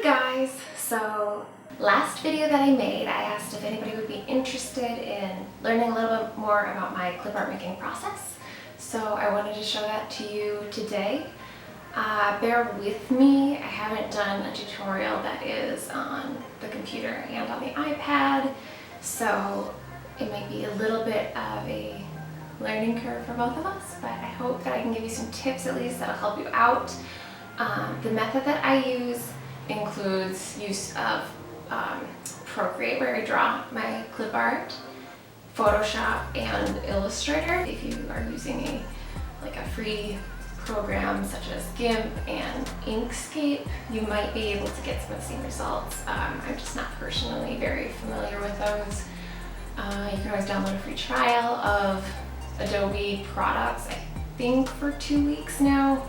Hi guys! So last video that I made, I asked if anybody would be interested in learning a little bit more about my clip art making process. So I wanted to show that to you today. Bear with me, I haven't done a tutorial that is on the computer and on the iPad, so it might be a little bit of a learning curve for both of us, but I hope that I can give you some tips at least that'll help you out. The method that I use includes use of Procreate, where I draw my clip art, Photoshop, and Illustrator. If you are using a free program such as GIMP and Inkscape, you might be able to get some of the same results. I'm just not personally very familiar with those. You can always download a free trial of Adobe products, I think for 2 weeks now.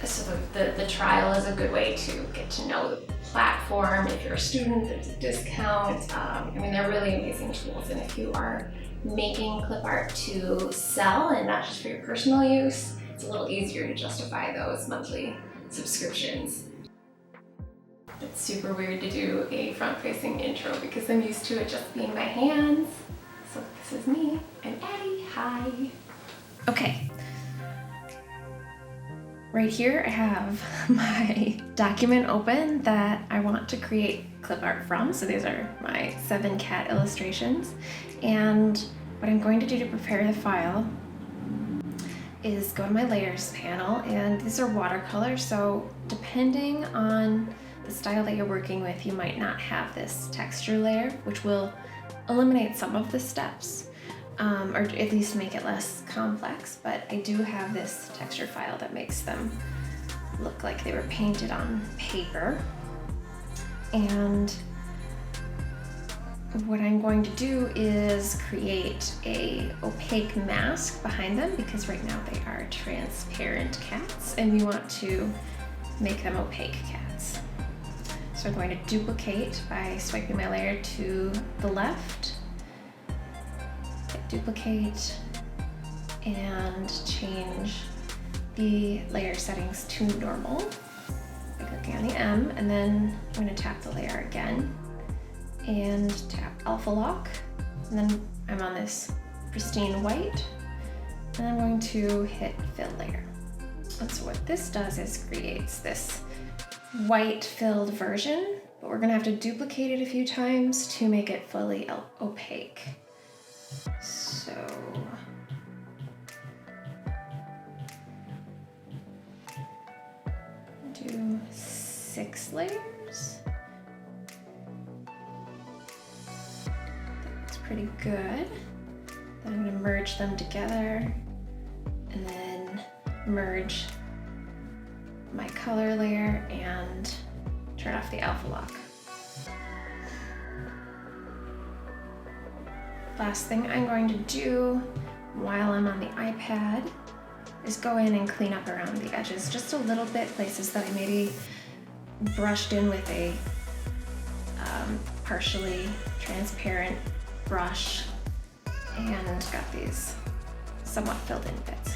So the trial is a good way to get to know the platform. If you're a student, there's a discount. I mean, they're really amazing tools, and if you are making clip art to sell and not just for your personal use, it's a little easier to justify those monthly subscriptions. It's super weird to do a front-facing intro because I'm used to it just being my hands. So this is me. I'm Addie. Hi. Okay. Right here I have my document open that I want to create clip art from. So these are my 7 cat illustrations. And what I'm going to do to prepare the file is go to my layers panel, and these are watercolors. So depending on the style that you're working with, you might not have this texture layer, which will eliminate some of the steps. Or at least make it less complex, but I do have this texture file that makes them look like they were painted on paper. And what I'm going to do is create a opaque mask behind them, because right now they are transparent cats and we want to make them opaque cats. So I'm going to duplicate by swiping my layer to the left, duplicate, and change the layer settings to normal by clicking on the M, and then I'm going to tap the layer again and tap alpha lock, and then I'm on this pristine white, and I'm going to hit fill layer. And so what this does is creates this white filled version, but we're going to have to duplicate it a few times to make it fully opaque. So do 6 layers. That's pretty good. Then I'm going to merge them together and then merge my color layer and turn off the alpha lock. Last thing I'm going to do while I'm on the iPad is go in and clean up around the edges just a little bit, places that I maybe brushed in with a partially transparent brush and got these somewhat filled in bits.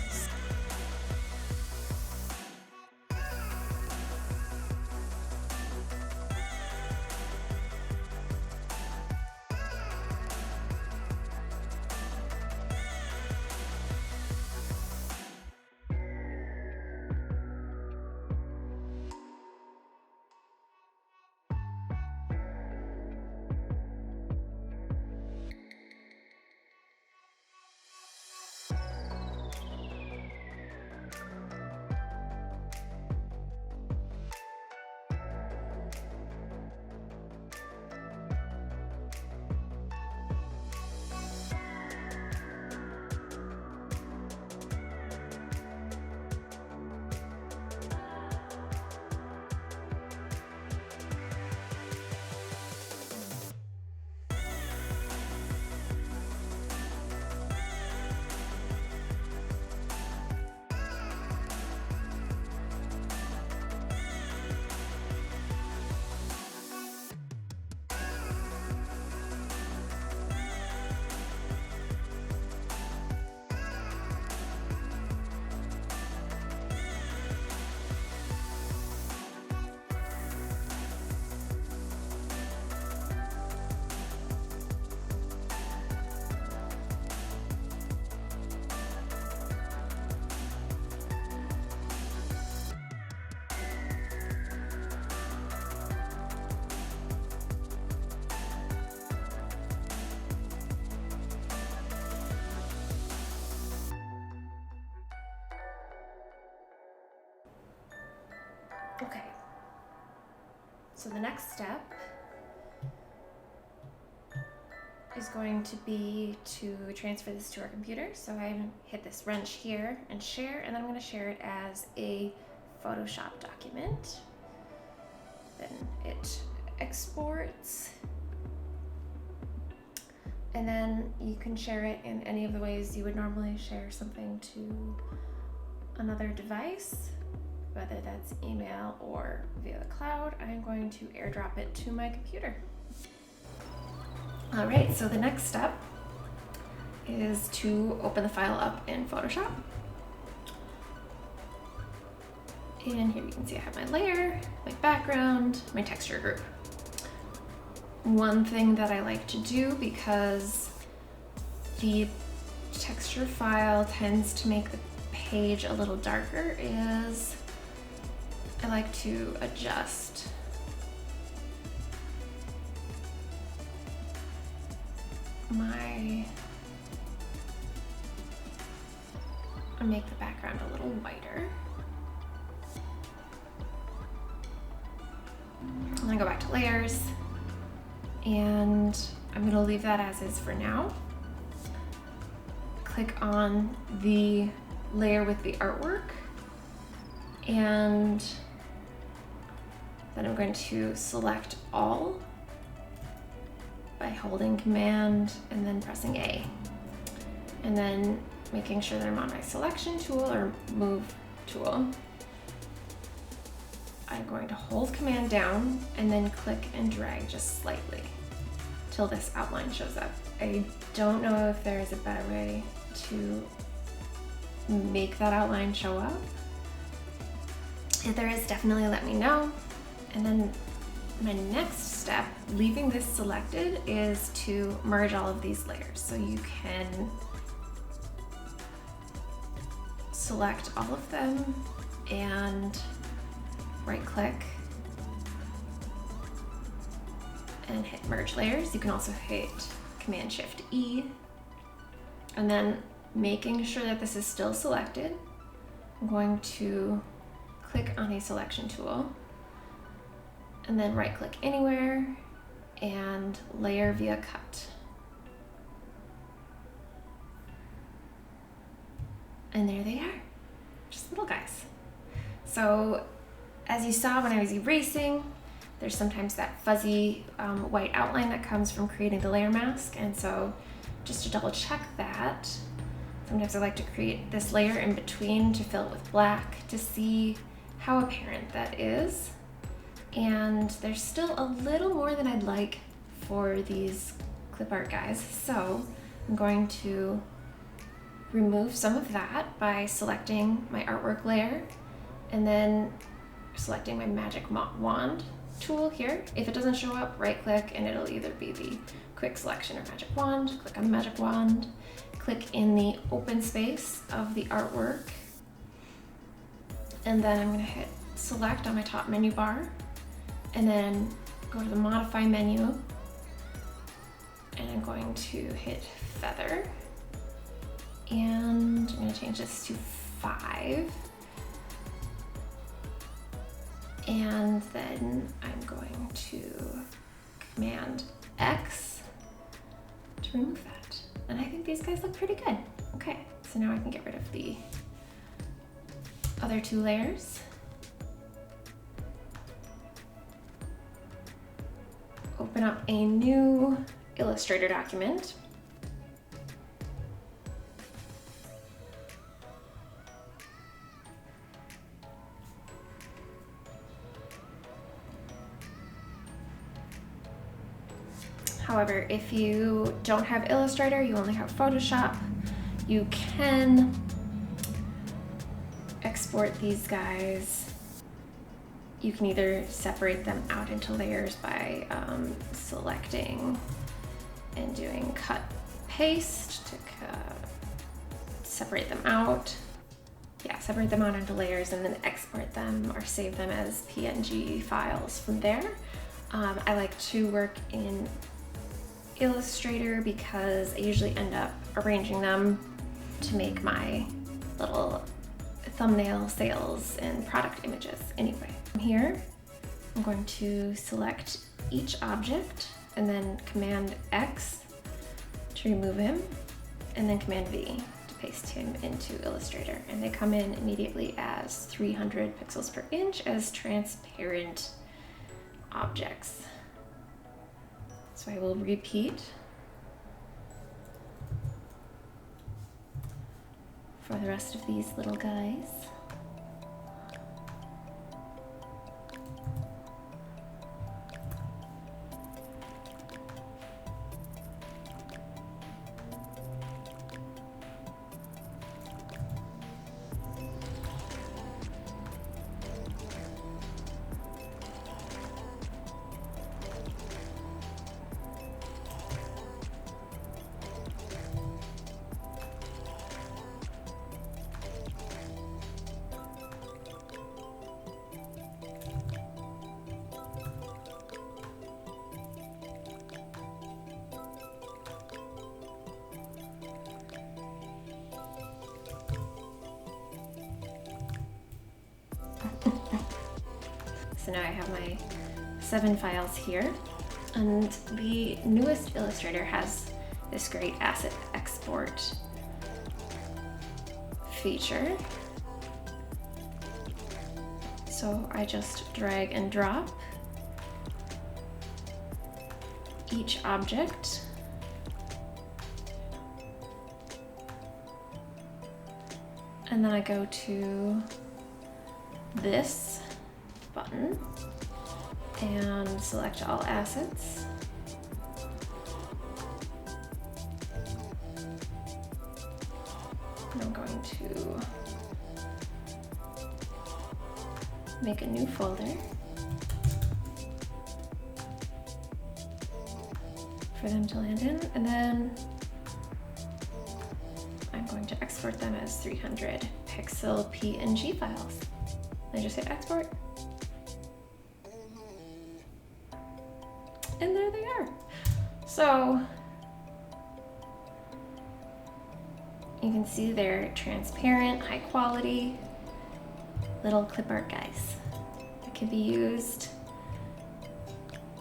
Okay, so the next step is going to be to transfer this to our computer. So I hit this wrench here and share, and then I'm going to share it as a Photoshop document. Then it exports, and then you can share it in any of the ways you would normally share something to another device, whether that's email or via the cloud. I'm going to airdrop it to my computer. All right, so the next step is to open the file up in Photoshop. And here you can see I have my layer, my background, my texture group. One thing that I like to do, because the texture file tends to make the page a little darker, is I like to adjust and make the background a little whiter. And then go back to layers, and I'm going to leave that as is for now. Click on the layer with the artwork, and then I'm going to select all by holding Command and then pressing A, and then making sure that I'm on my selection tool or move tool. I'm going to hold Command down and then click and drag just slightly till this outline shows up. I don't know if there is a better way to make that outline show up. If there is, definitely let me know. And then my next step, leaving this selected, is to merge all of these layers. So you can select all of them and right click and hit merge layers. You can also hit Command Shift E, and then making sure that this is still selected, I'm going to click on a selection tool and then right click anywhere and layer via cut. And there they are, just little guys. So as you saw when I was erasing, there's sometimes that fuzzy white outline that comes from creating the layer mask. And so just to double check that, sometimes I like to create this layer in between to fill it with black to see how apparent that is. And there's still a little more than I'd like for these clip art guys. So I'm going to remove some of that by selecting my artwork layer and then selecting my magic wand tool here. If it doesn't show up, right click and it'll either be the quick selection or magic wand. Click on the magic wand, click in the open space of the artwork, and then I'm going to hit select on my top menu bar and then go to the modify menu, and I'm going to hit feather, and I'm going to change this to 5. And then I'm going to Command X to remove that. And I think these guys look pretty good. Okay, so now I can get rid of the other 2 layers. Open up a new Illustrator document. However, if you don't have Illustrator, you only have Photoshop, you can export these guys. You can either separate them out into layers by selecting and doing cut paste to separate them out. Yeah, separate them out into layers and then export them or save them as PNG files from there. I like to work in Illustrator because I usually end up arranging them to make my little thumbnail sales and product images anyway. Here, I'm going to select each object and then Command X to remove him, and then Command V to paste him into Illustrator. And they come in immediately as 300 pixels per inch as transparent objects. So I will repeat for the rest of these little guys. So now I have my 7 files here, and the newest Illustrator has this great asset export feature. So I just drag and drop each object and then I go to this button and select all assets. And I'm going to make a new folder for them to land in, and then I'm going to export them as 300 pixel PNG files. I just hit export. And there they are. So you can see they're transparent, high quality, little clip art guys that can be used.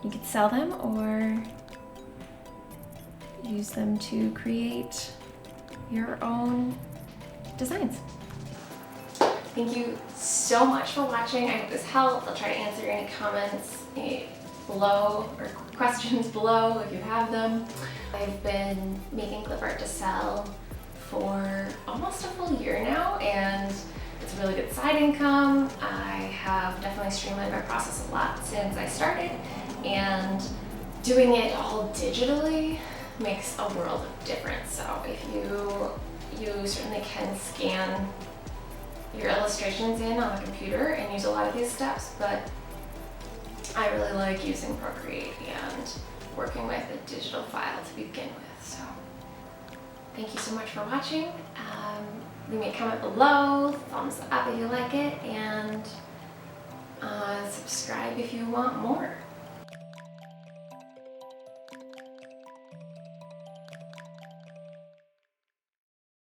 You could sell them or use them to create your own designs. Thank you so much for watching. I hope this helped. I'll try to answer any comments below or questions below if you have them. I've been making clip art to sell for almost a full year now, and it's a really good side income. I have definitely streamlined my process a lot since I started, and doing it all digitally makes a world of difference. So if you certainly can scan your illustrations in on a computer and use a lot of these steps, but I really like using Procreate and working with a digital file to begin with. So thank you so much for watching. Leave me a comment below, thumbs up if you like it, and subscribe if you want more.